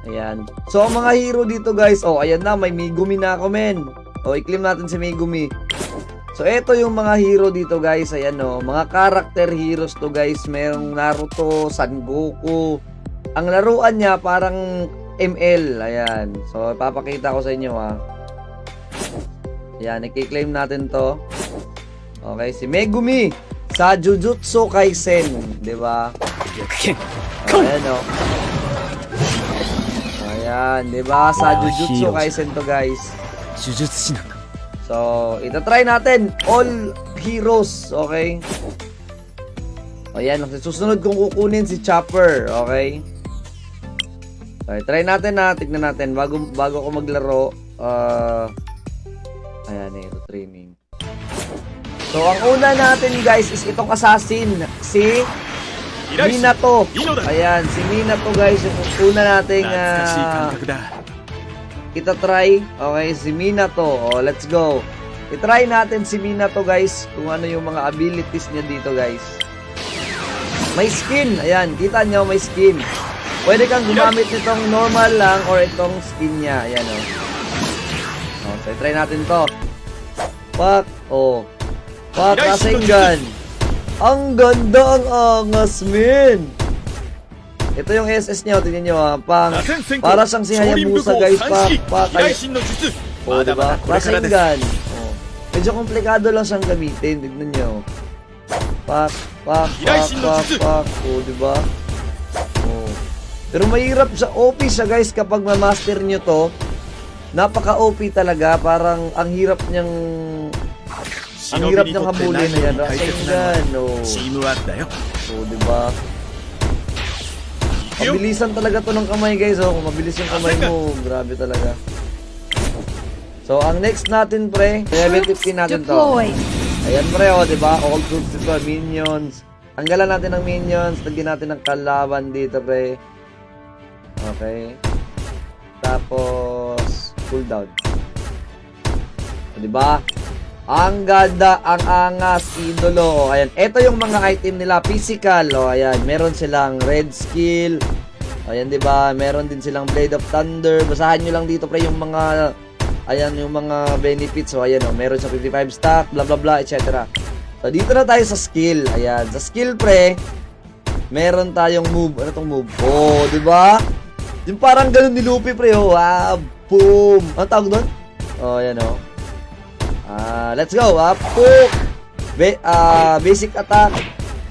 Ayan. So, ang mga hero dito guys, ayan na, may Megumi na ako, men. I-claim natin si Megumi. So, eto yung mga hero dito guys, ayan mga character heroes to guys. Merong Naruto, Son Goku. Ang laruan niya parang ML, ayan. So, papakita ko sa inyo Ayan, i-claim natin to. Okay, si Megumi sa Jujutsu Kaisen, 'di ba? Ayan Ayan, 'di ba? Sa Jujutsu Kaisen to, guys. So, ita-try natin all heroes, okay? Ayan, susunod kong kukunin si Chopper, okay? Okay, try natin tignan natin bago ako maglaro. Ayan ito training. So, ang una natin guys is itong assassin, si Minato. Ayan, si Minato guys, yung una nating ita-try. Okay, si Minato. Let's go. I-try natin si Minato guys, kung ano yung mga abilities niya dito guys. May skin. Ayan, kita nyo may skin. Pwede kang gumamit nitong normal lang or itong skin niya. Ayan so, i-try natin to. Pak, Pak, Rasengan. Ang ganda, ang angas, men. Ito yung SS niya, tingnan nyo para siyang si Hayabusa guys. Pak. Diba? Rasengan. Medyo komplikado lang siyang gamitin, tignan nyo. Pak. Diba? Pero mahirap siya, OP siya guys kapag ma-master nyo to. Napaka-OP talaga, parang ang hirap niyang habulin na yan. Rasengan, diba? Mabilisan talaga to ng kamay guys, kung mabilis yung kamay mo, grabe talaga. So, ang next natin pre, level 15 natin to. Ayan pre, diba? All troops dito, minions. Tanggalan natin ng minions, lagyan natin ng kalaban dito pre. Okay. Tapos, cooldown. Diba? Ang ganda, ang angas, idolo. Ayan, ito yung mga item nila, physical. Ayan, meron silang red skill. Ayan, diba? Meron din silang Blade of Thunder. Basahan nyo lang dito pre yung mga, ayan, yung mga benefits. So, ayan meron siya 55 stack, blah blah blah, etc. So, dito na tayo sa skill. Ayan, sa skill pre, meron tayong move. Ano tong move? Diba? Yung parang ganun ni Luffy pre, boom. Ano tawag doon? Ayan let's go, pook. Basic attack.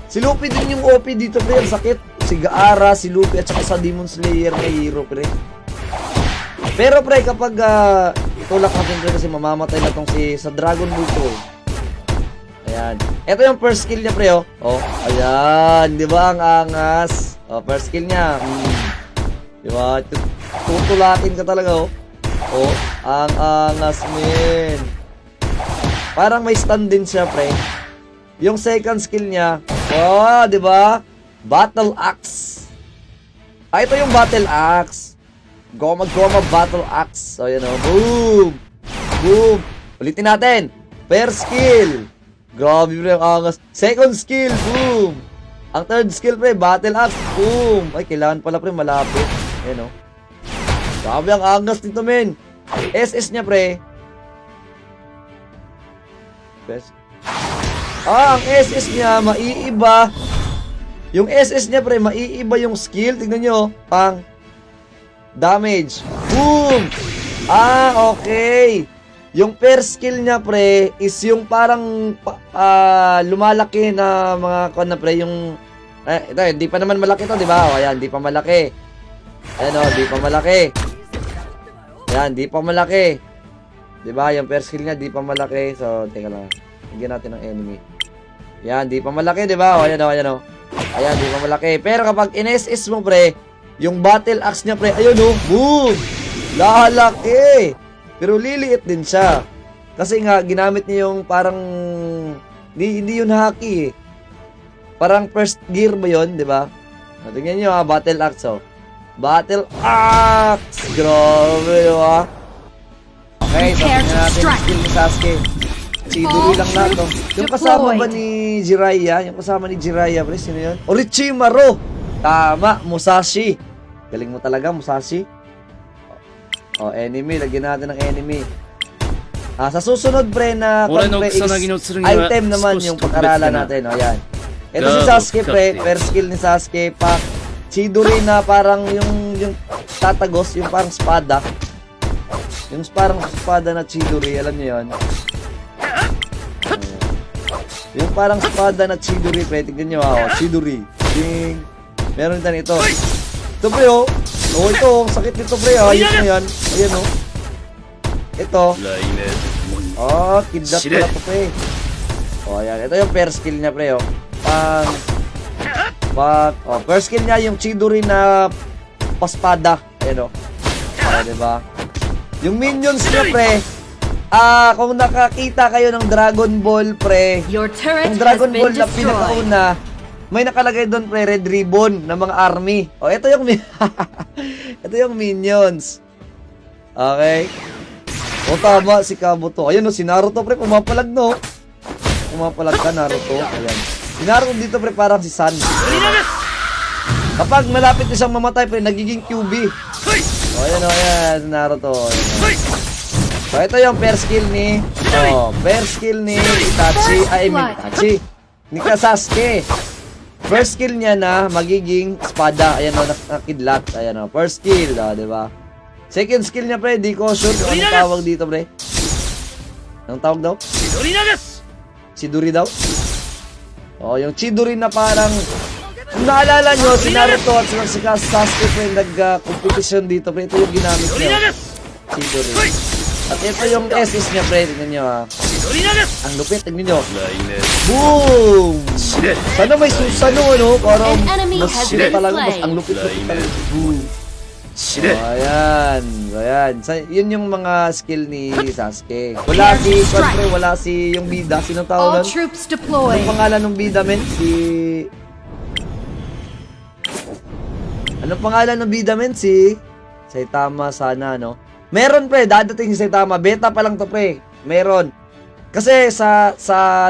Si Luffy din yung OP dito pre, ang sakit. Si Gaara, si Luffy, at saka sa Demon Slayer na hero pre. Pero pre, kapag itulak natin pre kasi mamamatay na tong sa Dragon Ball ko. Ayan. Ito yung first skill niya pre, Ayan, di ba ang angas? First skill niya. Diba? Tutulakin ka talaga, ang angas, men. Parang may stand din siya, pre. Yung second skill niya, diba? Battle Axe. Ito yung Battle Axe. Goma Battle Axe. So, yan boom! Boom! Ulitin natin. First skill. Grabe, pre, ang angas. Second skill, boom! Ang third skill, pre, Battle Axe, boom! Ay, kailangan pala, pre, malapit. Ayan grabe ang angas nito, men. SS niya, pre. Ang SS niya, maiiba. Yung SS niya, pre, maiiba yung skill. Tignan nyo, pang damage. Boom! Okay. Yung first skill niya, pre, is yung parang lumalaki na mga na, pre, yung ito, hindi pa naman malaki to, di ba? Ayan, hindi pa malaki. Ayan di pa malaki. Ayan, di pa malaki. Diba? Yung first skill niya, di pa malaki. So, teka lang. Higyan natin ng enemy. Ayan, di pa malaki, diba? Ayan Ayan, di pa malaki. Pero kapag in-SS mo, pre, yung battle axe niya, pre, ayun boom! Lalaki! Pero liliit din siya. Kasi nga, ginamit niya yung parang, hindi yun haki Parang first gear ba yun, diba? Tingnan nyo battle axe, Battle Axe! Grabe, diba? Okay, so tingnan natin yung skill ni Sasuke. Si Iduri lang lahat, Yung kasama ba ni Jiraiya? Yung kasama ni Jiraiya, pre, sino yun? Orochimaru! Tama, Musashi. Galing mo talaga, Musashi. Oh, enemy. Lagyan natin ng enemy. Sa susunod, pre, na item naman yung pag-aralan natin. O, yan. Ito si Sasuke, pre. First skill ni Sasuke. Chidori na parang yung tatagos, yung parang espada. Yung parang espada na Chidori, alam niyo yun? Yung parang espada na Chidori, pre. Tignan nyo, Chidori. Ding. Meron din ito. Ito, pre, oh. Oh, ito. Sakit nito, pre. Ayos na yan. Ayan, oh. Ito. Kidnap pala ito, pre. Ayan. Ito yung first skill niya, pre, oh. First skill niya yung Chidori na paspada. Ayan, oh. Diba? Yung minions niya, pre. Kung nakakita kayo ng Dragon Ball, pre. Yung Dragon Ball na pinakauna, may nakalagay doon, pre, red ribbon ng mga army. Ito yung ito yung minions. Okay? Tama si Kabuto. Ayun, si Naruto, pre, pumapalag, no? Pumapalag ka, Naruto. Ayan. Si Naruto dito, pre, parang si San. Kapag malapit na siyang mamatay, pre, nagiging QB. Ayan, Naruto. Ayan. So, ito yung first skill ni Itachi. Ni Sasuke. First skill niya na magiging espada. Ayan o, nakidlat. Ayan o, first skill. Diba? Second skill niya, pre, di ko sure kung anong tawag dito, pre. Anong tawag daw? Chidori daw? Yung Chidori na parang, kung naalala nyo, si Naruto at si Sasuke, pre, nag-competition dito, pre. Ito yung ginamit niya. Chidori. At ito yung SS niya, pre. Tignan nyo, Ang lupit, tignan nyo. Boom! Sana may susano, ano? Parang mas shit talaga. Mas ang lupit-lupit talaga. Boom! Ayan. Yun yung mga skill ni Sasuke. Wala si yung bida. Sinong tawag nun? Anong pangalan ng bida, men? Anong pangalan ng bida, men? Si Saitama sana, no? Meron, pre, dadating si Saitama. Beta pa lang to, pre. Meron. Kasi sa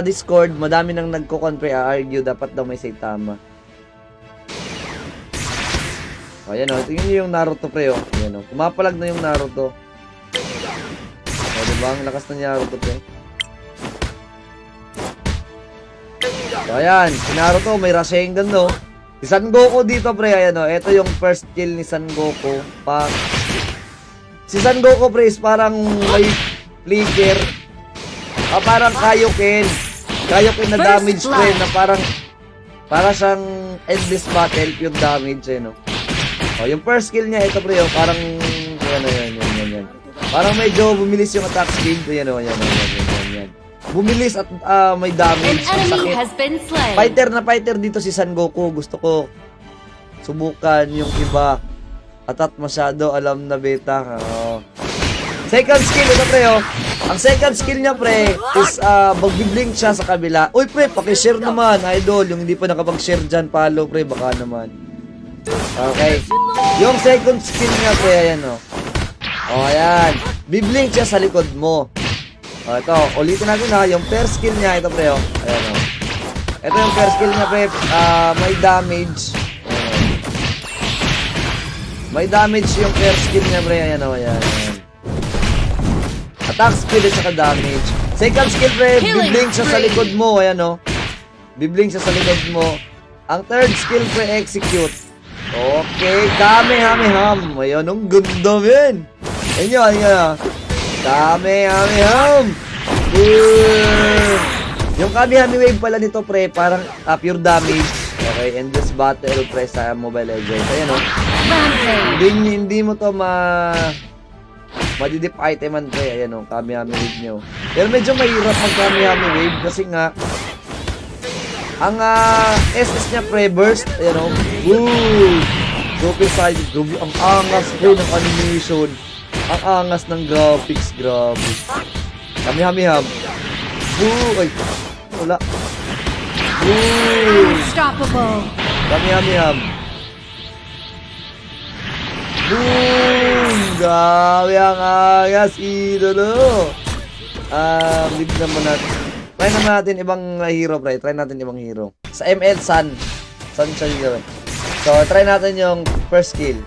Discord, madami nang nagko-con, pre, argue dapat daw may Saitama. Ayan, tingnan niyo yung Naruto, pre, Ayan, pumapalag na yung Naruto. Diba? Ang lakas na Naruto, pre. So, ayan, si Naruto, may Rasengan, no? Si Son Goku dito, pre, ayan, ito yung first kill ni Son Goku. Si Son Goku, pre, is parang may flicker. Parang Kaioken. Kaioken na damage, pre, na para siyang endless battle, pure damage, no? Yung first skill niya, ito, pre, parang, yan. Parang medyo bumilis yung attack speed. Yan. Bumilis at may damage. Fighter dito si Son Goku. Gusto ko subukan yung iba. At masyado alam na beta. Second skill, ito, pre, Ang second skill niya, pre, is magbiblink siya sa kabila. Uy, pre, pakishare naman, idol. Yung hindi pa nakapag-share dyan, follow, pre, baka naman. Okay. Yung second skill niya, pre, ayan, ayan. Biblink siya sa likod mo. Ito, ulitin natin, yung first skill niya, ito, pre, ayan, Ito yung first skill niya, pre, may damage. May damage yung first skill niya, pre, ayan. Attack speed at saka damage. Second skill, pre, biblink siya sa likod mo, ayan, Biblink siya sa likod mo. Ang third skill, pre, execute. Okay, Kamehameham. Ayan, ang ganda, men. Ayan. Kamehameham. Yung Kamehameha wave pala nito, pre, parang pure damage. Okay, endless battle, pre, sa Mobile Legends. Ayan, Hindi mo to madidip iteman, pre. Ayan, Kamehameha wave nyo. Pero medyo mahirap mag Kamehameha wave kasi nga, ang SS niya, pre, burst. Ayan, Woo! Super side. Ang angas, pre, ng animation. Ang angas ng graphics. Grabe. Kamehameha. Woo! Ay, wala. Woo! Unstoppable. Kamehameha. Boom! Grabe ang angas, idolo. Leave naman natin. Try naman natin ibang hero, pre. Try natin ibang hero. Sa ML, Sun siya dito. So, try natin yung first skill.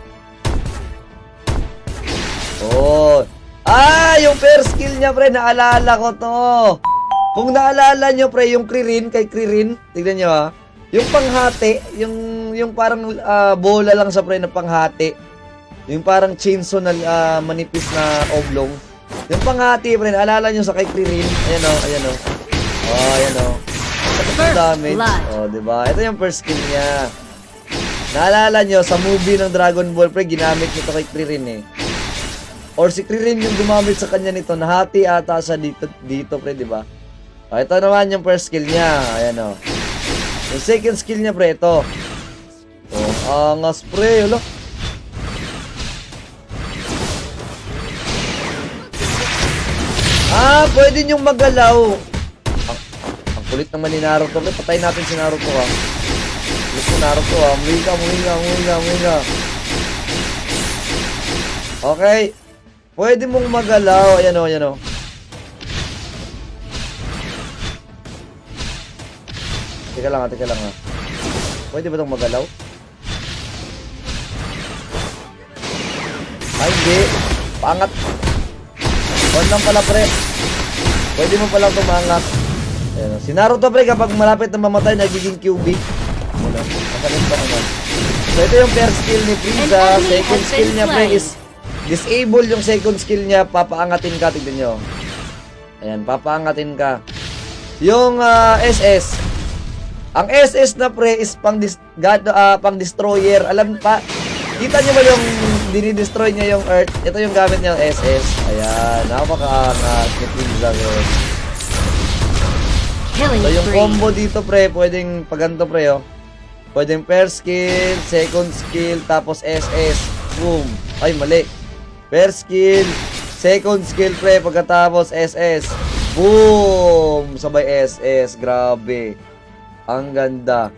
first skill niya, pre, naalala ko to. Kung naalala nyo, pre, yung Kririn, kay Kririn, tignan nyo, ha. Yung panghati, yung parang bola lang sa, pre, na panghati. Yung parang chainsaw na manipis na oblong. Yung panghati, pre, naalala nyo sa kay Kririn. Ayan, o, ayan, o. Oh, ayan, o. First damage. Oh, diba? Ito yung first skill niya. Naalala nyo, sa movie ng Dragon Ball, pre, ginamit nito kay Kririn, eh. Or si Kririn yung gumamit sa kanya nito, nahati ata siya dito, pre, diba? Oh, ito naman yung first skill niya. Ayan, o. Yung second skill niya, pre, ito. Oh, angas, pre. Wala. Pwede nyong magalaw. Ang kulit naman ni Naruto. Patayin natin si Naruto, ha. Kulit mo, Naruto, ha. Muwi ka. Okay. Pwede mong magalaw. Ayan, o, ayan, o. Teka lang, ha. Pwede ba itong magalaw? Ay, hindi. Pangat. On lang pala, pre. Pwede mo palang tumangat. Ayan. Si Naruto, pre, kapag malapit na mamatay, nagiging QB. Wala. Makalit pa naman. So, ito yung first skill ni Frieza. Second skill niya, pre, is disable yung second skill niya. Papaangatin ka. Tignan nyo. Ayan, papaangatin ka. Yung SS. Ang SS na, pre, is pang destroyer. Alam pa, kita nyo ba yung dinidestroy niya yung Earth? Ito yung gamit niya, yung SS. Ayan, napakaangat. So, yung combo dito, pre, pwedeng paganto, pre, oh. Pwedeng first skill, second skill, tapos SS. Boom. Ay, mali. First skill, second skill, pre, pagkatapos SS. Boom! Sabay SS. Grabe. Ang ganda.